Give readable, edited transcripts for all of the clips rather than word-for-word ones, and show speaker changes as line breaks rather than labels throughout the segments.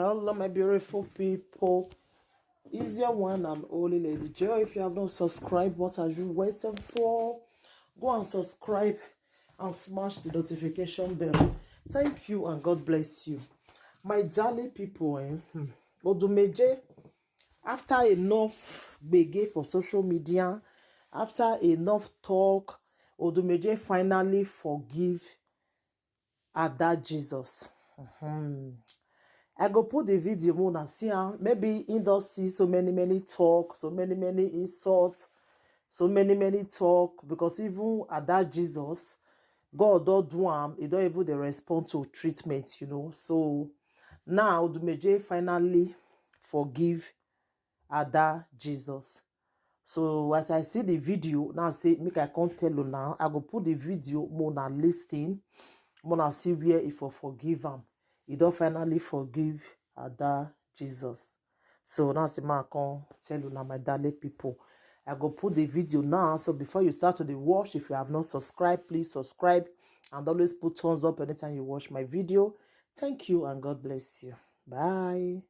Hello, my beautiful people. Is your one and only Lady Joy. If you have not subscribed, what are you waiting for? Go and subscribe and smash the notification bell. Thank you and God bless you. My darling people, Odumeje, after enough gbege for social media, after enough talk, Odumeje finally forgive Ada Jesus. I go put the video more and see maybe in don't see so many talk, so many insults, so many talk, because even at that Jesus, God don't do he don't even they respond to treatment, So now Odumeje finally forgive Ada Jesus. So as I see the video, now say make I can't tell you now. I go put the video more than listing, more than see where if I forgive him. He don't finally forgive Ada Jesus. So now see I can tell you now, my darling people. I go put the video now. So before you start to the watch, if you have not subscribed, please subscribe and always put thumbs up anytime you watch my video. Thank you and God bless you. Bye.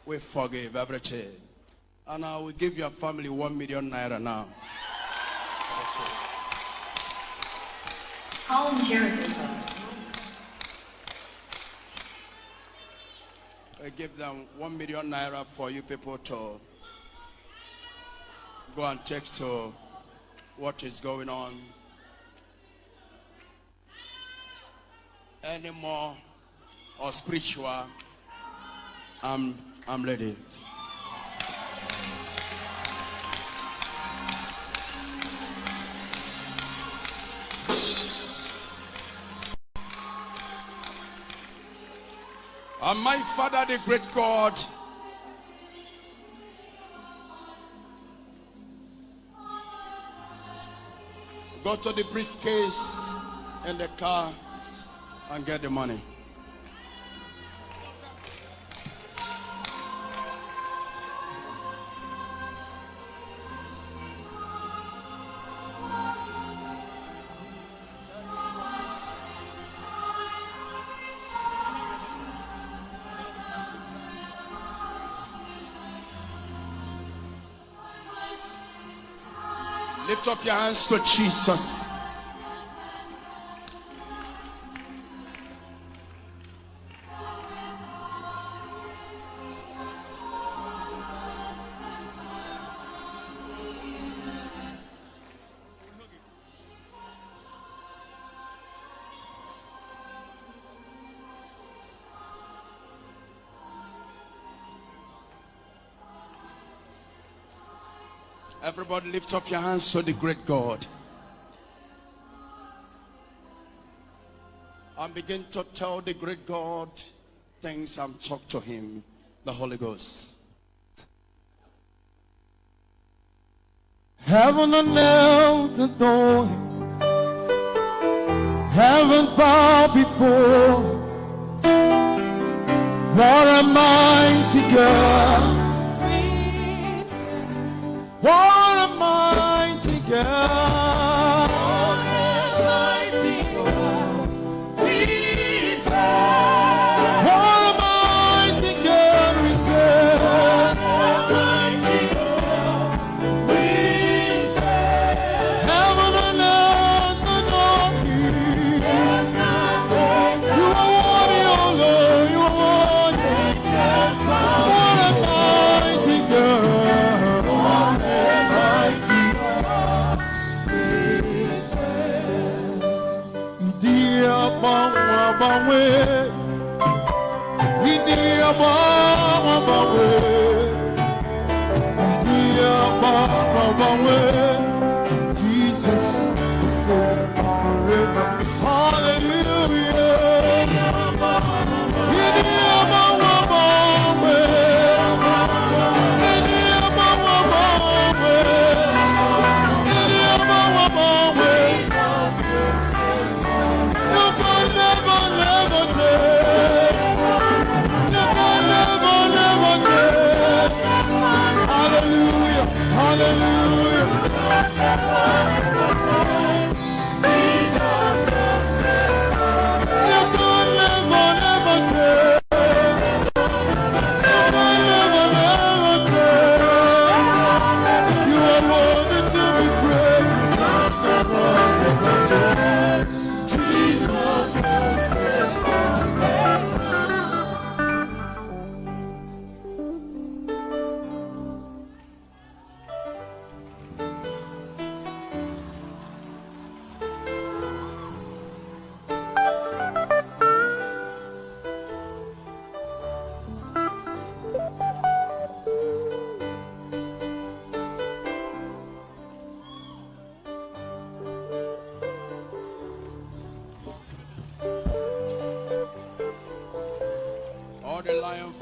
We forgive everything. And I will give your family 1 million naira now. We give them 1 million naira for you people to go and check to what is going on. Any more or spiritual, I'm ready. And my Father, the great God, go to the briefcase in the car and get the money. Lift up your hands to Jesus. Everybody lift up your hands to the great God. And begin to tell the great God things and talk to him, the Holy Ghost.
Heaven and earth adore him. Heaven bow before him. What a mighty God. What a mighty God. What a mighty God we serve. What a mighty God we serve. What a mighty God we serve. Heaven and earth adore you. You are worthy, oh Lord, you are worthy. What a mighty God. Jesus, hallelujah.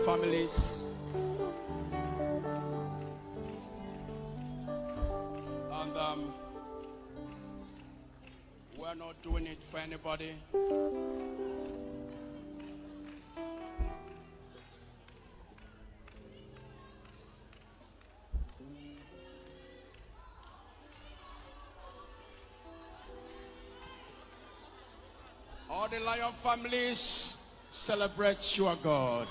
families. And we're not doing it for anybody. All the Lion families celebrate your God.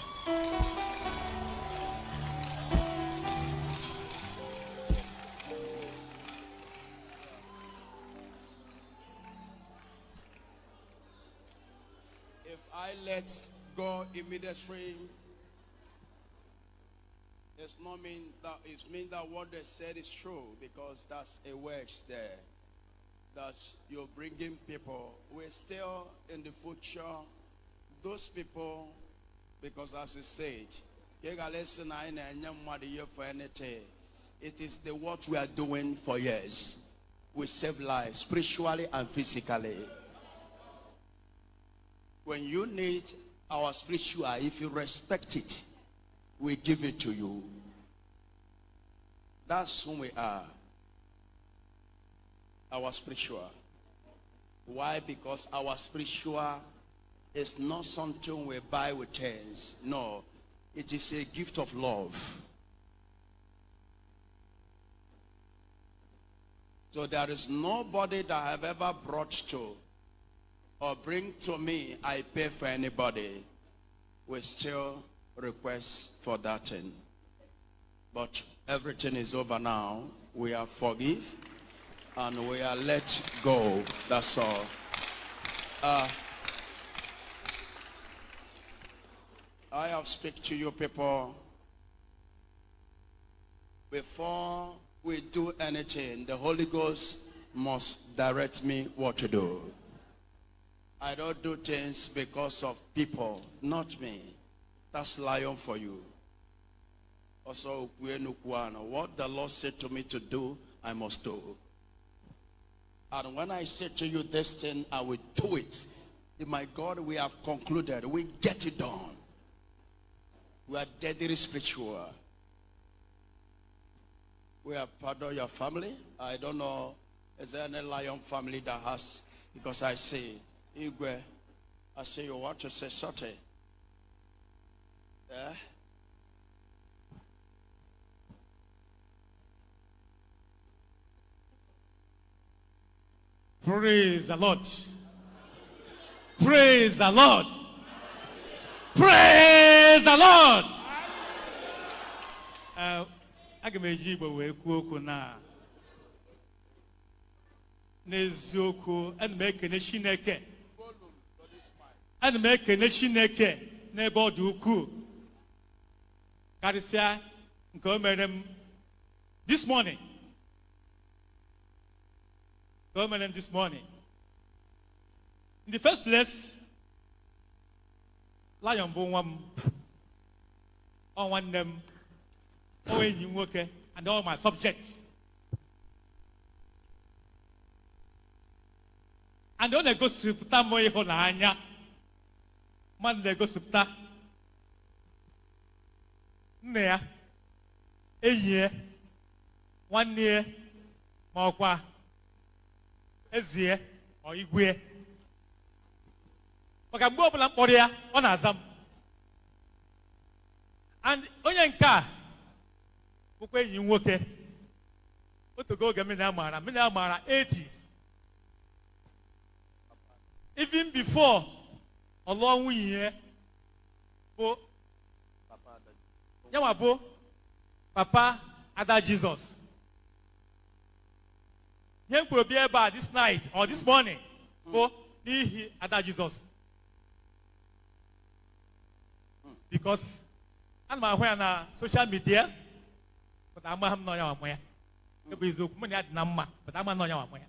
If I let go immediately, it's not mean that it means that what they said is true, because that's a word there that you're bringing people. We're still in the future. Those people, because as you said, it is the what we are doing for years. We save lives spiritually and physically. When you need our spiritual, if you respect it, we give it to you. That's who we are. Our spiritual. Why? Because our spiritual is not something we buy with chains. No, it is a gift of love. So there is nobody that I have ever brought to or bring to me, I pay for anybody. We still request for that thing. But everything is over now. We are forgive. And we are let go. That's all. I have speak to you people. Before we do anything, the Holy Ghost must direct me what to do. I don't do things because of people, not me. That's Lion for you. Also, what the Lord said to me to do, I must do. And when I say to you this thing, I will do it. My God, we have concluded. We get it done. We are deadly spiritual. We are part of your family. I don't know, is there any Lion family that has, because I say, Igwe, I say you want to say something. Yeah?
Praise the Lord. Praise the Lord. Praise the Lord. Aga m eji Igbo wee kwuo okwu na n'eziokwu. Ana m ekene Chineke. Ana m ekene Chineke n'ebe ọ dị ukwuu. Karịsịa nke o mere m this morning. This morning. In the first place, Lion bụ nwa m, ọ nwanne m, ọ enyi m nwoke, and all my subjects. And ọ na-egosipụta m ịhụnanya, mmadụ na-egosipụta nne ya, enyi ya, nwanne ya, ma ọkwa ezie ọ igwe. Maka mgbe ọbụla mkpọrọ ya, ọ na-aza m. And onye nke a bụkwa enyi nwoke. Otogo oge m na-amara 80s. Even before ọlụọ nwunye ya bụ yanwa bụ Papa Ada Jesus. Ihe m kwuru bịa ebe a this night or this morning bụ n'ihi Ada Jesus. Because ana m ahụ ya na social media, but amaghị m na ọnya nwa ya. Ebe eziokwu mụ na ya dị na mma, but amaghị na ọnya nwa ya.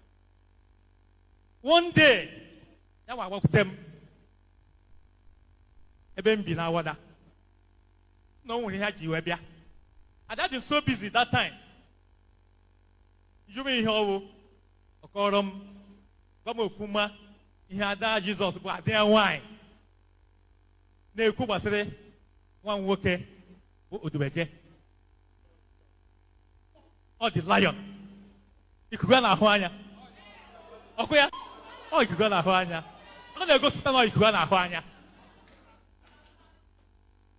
One day, ya nwa agbakwute m ebe m bi na Awada. Na o nwere ihe ha ji wee bịa. Ada dị so busy that time. Jụrụ ihe ọwụ, ọkọrọ m, gwa m ofuma ihe Ada Jesus bụ ada ya nwanyị na-ekwu gbasịrị nwa nwoke bụ Odumeje ọ dị lion ikuku a na-ahụ anya ọkụ ya ọ ikuku a na-ahụ anya ọ na-egosipụta na ikuku a na-ahụ anya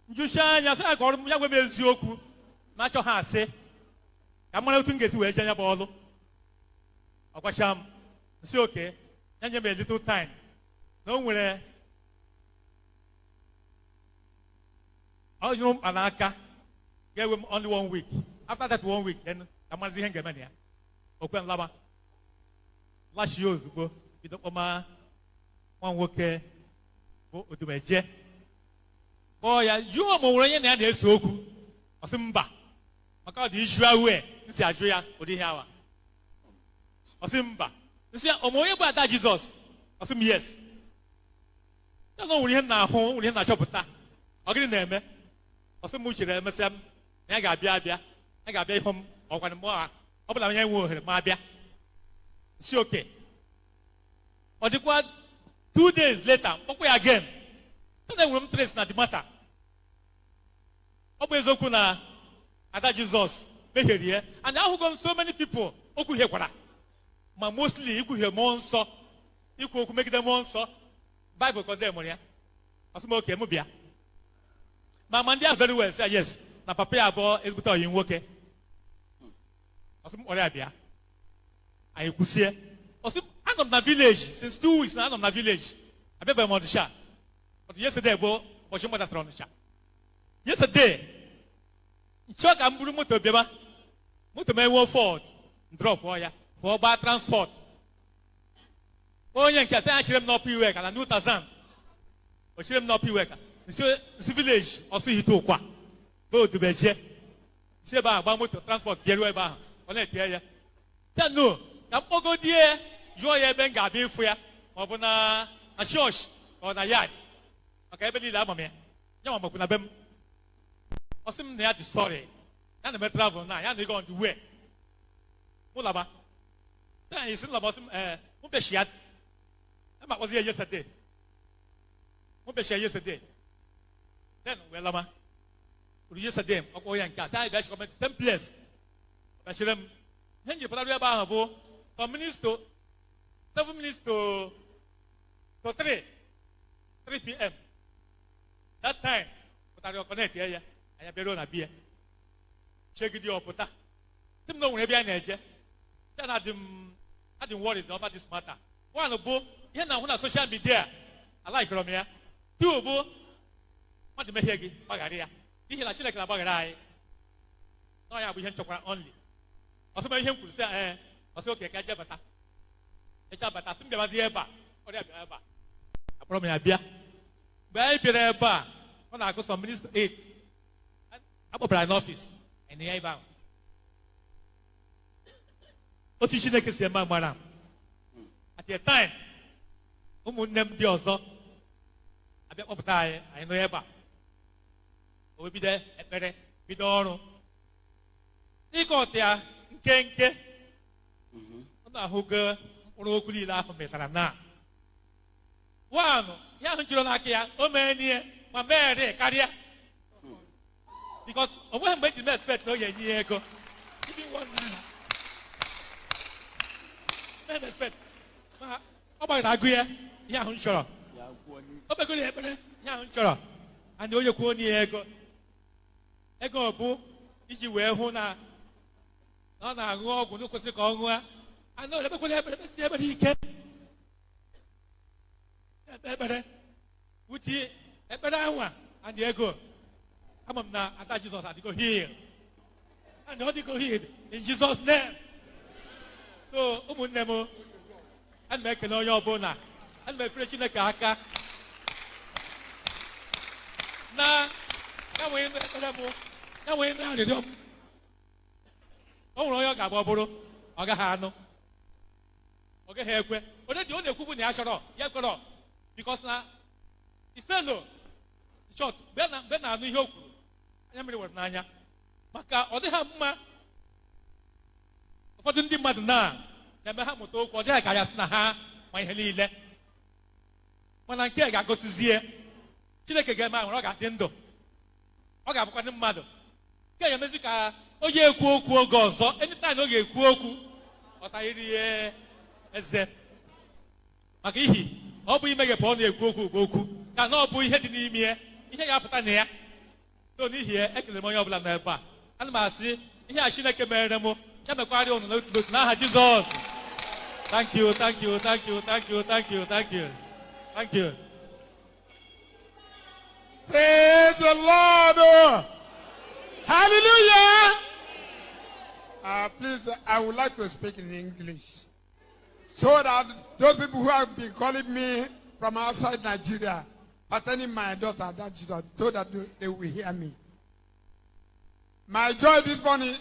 njụchi anya sị ya ka ọrụ ya gwa m eziokwu na-achọ ha asị ka m mara otu m ga-esi wee jee anya bụ ọlụ ọ gwacha m nsị oke ya nye m a little time na o nwere ọ nyụrụ mkpa n'aka ga-ewe m only 1 week after that 1 week then ka mmazi ihe ga-eme na ya okwe nlaba lachie ozugbo bido kpọma nwa nwoke bụ Odumeje kpọọ ya jụọ ma o nwere onye na ya na-ese okwu ọ sị mba maka ọ dị iju wee nsi ajụ ya ụdị ihe awa ọ sị mba nsị ya ọma onye bụ ada Jizọs ọ sị m yes ya na o nwere ihe na-ahụ nwere ihe na-achọpụta ọ gịnị na-eme ọ sị m chere emesịa m na ya ga-abịa ya ga-abịa ịhụ m ọkwana m ọ bụla onye nwe ohere ma abịa nsi oke ọ dịkwa 2 days later mkpọkwa ya again na enwere m trace na the matter ọ bụ eziokwu na ada Jizọs mehiere and ahụgo m so many people okwu hiekwara ma mostly ikwuhie mmụọ nsọ ikwu okwu megide mmụọ nsọ Bible condemn ya ọ sị m oke m bịa ma ndị ahụ very well say yes na papa ya abụọ ezigbote oyi nwoke ọ sị m kpọrọ ya bịa anyị kwụsie ọ sị anọ m na village since 2 weeks na anọ m na village abịabeghị m Ọnịsha but yesterday bụ ụbọchị mgbatasara Ọnịsha yesterday nchọ ka m buru moto bịaba moto m enwe Ford drop ya pụọ gbaa transport onye nke a chere m n'ọpụ iwe ka na New Tazan o chere m n'ọpụ iwe ka nsi village ọsụ hite ụkwa bụ Odumeje si ebe ahụ gbaa moto transport bịaruo ebe ahụ ọ na-etie ya no ka mkpọgodie jụọ ya ebe m ga-abịa ịfụ ya ma ọ bụ na chọọchị ka ọ na yard maka ebe niile ama m ya ya ma makwu na be m ọ sị m na ya dị sorry ya na eme travel na ya na ịga on the way mụ laba anyị si nlaba ọsị m mụ beshi ya ema akpọzi ya yesterday mụ beshi ya yesterday then wee lama uru yesterday ọkpọ ya nke a sị anyị bịa chịkọment same place ọ bịachire m ihe m ji pụtara ebe ahụ bụ 7 minutes to 3 p.m. that time pụtara ọkọnet ya anya bịaruo na bie chegide ọpụta dị m na o nwere ebe a na-eje ya na adị m worried over this matter. One bụ ihe na-ahụ na social media alaikọrọ m ya 2 bụ mmadụ mehie gị gbaghara ya n'ihi na Chineke na-agbaghara anyị na ya bụ ihe nchekwara only ọsọma ihe m kwuru sị ọsọ oke ka jebata echa bata sị m bịabazie ebe a ọrịa bịa ebe a akpọrọ m ya bịa mgbe anyị bịara ebe a ọ na-agụ sọ minista 8 akpọbara ya n'ọfịs anyị na ya ebe ahụ otu Chineke si eme agbara m at a time ụmụnne m ndị ọzọ abịa kpọpụta anyị nọ ebe a o wee bido ekpere bido ọrụ n'ike ọta ya nkenke ọ na-ahụgo mkpụrụ okwu niile ahụ mesara na wanụ ya ahụ jiri n'aka ya o mee n'ihe ma mere karịa because o nweghị mgbe eji m expect na o ga-enye ya ego ọ gbara agụ ya ihe ahụ m chọrọ o kpegoro ya ekpere ihe ahụ m chọrọ and onye kwuo n'ihe ego bụ iji wee hụ na ọ na-aṅụ ọgwụ n'kwesịrị ka ọ ṅụa ana ole ekpekwala ekpere mesi ekpere ike ekpere wuti ekpere anwa and ego ama m na ada Jizọs adịgo healed and ọ dịgo healed in Jesus name. So ụmụnne m ana m ekele onye ọbụla ana m efere Chineke aka na ya nwee ekpere m ya nwee arịrịọ m o nwere onye ọ ga-agba ọ bụrụ ọ gaghị anụ ọ gaghị ekwe onye dị ọ na-ekwubu na ya chọrọ ya ekwerọ because na ifelo short mgbe na-anụ ihe o kwuru anya mmiri were n'anya maka ọ dịghị mma ụfọdụ ndị mmadụ na-eme ha mụta okwu ọ dịghị ka ya sị na ha ma ihe niile mana nke ga-agosizie Chineke ga-eme ahụrụ ọ ga-adị ndụ ọ ga-abụkwa ndị mmadụ nke ya emezi ka onye ekwu okwu oge ọzọ anytime ọ ga-ekwu okwu ọ tayiri ihe eze maka ihi ọ bụ ime gepụ ọ na-ekwu okwu ka na ọ bụ ihe dị n'ime ihe ga-apụta na ya so n'ihi ya ekelere m onye ọbụla n'ebe a ana m asị ihe a Chineke mere m ya mekwarị ụnụ n'otu n'aha Jizọs. Thank you, thank you, thank you, thank you, thank you, thank you, thank you.
Praise the Lord. Oh. Hallelujah. Please, I would like to speak in English so that those people who have been calling me from outside Nigeria, pertaining my daughter, that Jesus, so that they will hear me. My joy this morning